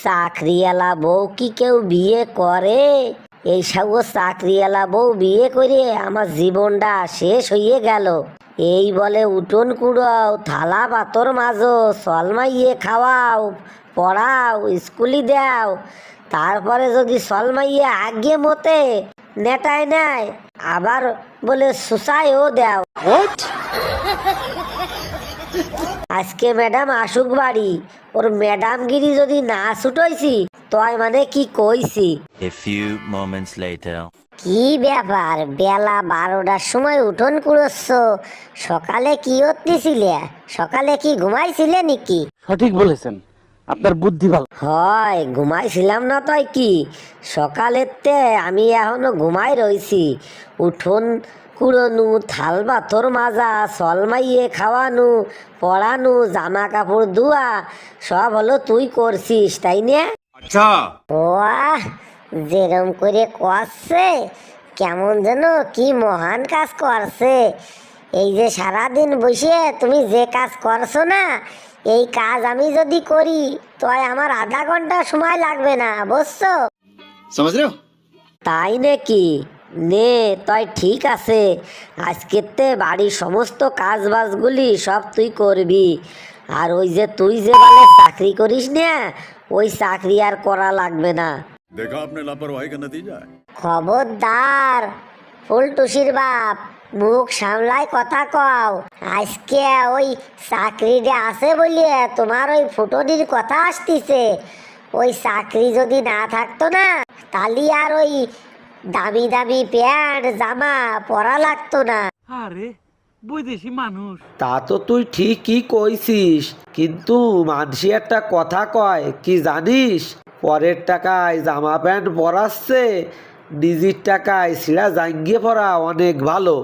চাকরিওয়ালা বউ কি কেউ বিয়ে করে? এইসব চাকরিওয়ালা বউ বিয়ে করে আমার জীবনটা শেষ হয়ে গেল। এই বলে উঠোন কুড়াও, থালা পাতর মাজো, সলমাইয়ে খাওয়াও, পড়াও, স্কুলে দাও, তারপরে যদি সলমাইয়ে আগে মতে নেটায় নেয়, আবার বলে সুসাইও দাও। আজকে ম্যাডাম আসুক বাড়ি, ওর ম্যাডামগিরি যদি না ছুটাইছি তয় মানে কি কইছি। A few moments later. কি ব্যাপার, বেলা 12টার সময় উঠোন কুড়োচ্ছ? সকালে কি করতেছিলে? সকালে কি ঘুমাইছিলে নাকি? সঠিক বলেছেন, আপনার বুদ্ধি ভালো। হয়, ঘুমাইছিলাম না তয় কি? সকালেতে আমি এখনো ঘুমাই রইছি। উঠোন কুড়োনু, থাল পাথর মাজা, সলমাইয়ে খাওয়ানু, পড়ানু, জামা কাপড় ধোয়া সব হলো তুই করছিস, তাই না? আচ্ছা, ওয়াহ, যেরম করে করছে কেমন যেন কি মহান কাজ করছে। এই যে সারাদিন বসে তুমি যে কাজ করছো না, এই কাজ আমি যদি করি তো আমার আধা ঘন্টা সময় লাগবে না, বুঝছো? समझ रहे हो? তাই নাকি? নে তয় ঠিক আছে, আজকেতে বাড়ির সমস্ত কাজ বাজগুলি সব তুই করবি। আর ওই যে তুই যে বলে চাকরি করিস না, ওই চাকরি আর করা লাগবে না। देखा आपने लापरवाही का नतीजा है। খবরদার, ফুলটুসির বাপ, মুখ সামলাই কথা কও। আজকে ওই চাকরিটা আছে বলিয়ে তোমার ওই ফুটনির কথা আসতিছে। ওই চাকরি যদি না থাকতো না, তাহলে আর ওই দামি দামি প্যান্ট জামা পরা লাগতো না। আরে বৈদেশি মানুষ। তা তো তুই ঠিকই কইছিস, কিন্তু মানসি একটা কথা কয় কি জানিস, পরের টাকায় জামা প্যান্ট পরাচ্ছে, নিজের টাকায় ছিঁড়া জাঙ্গিয়ে পরা অনেক ভালো।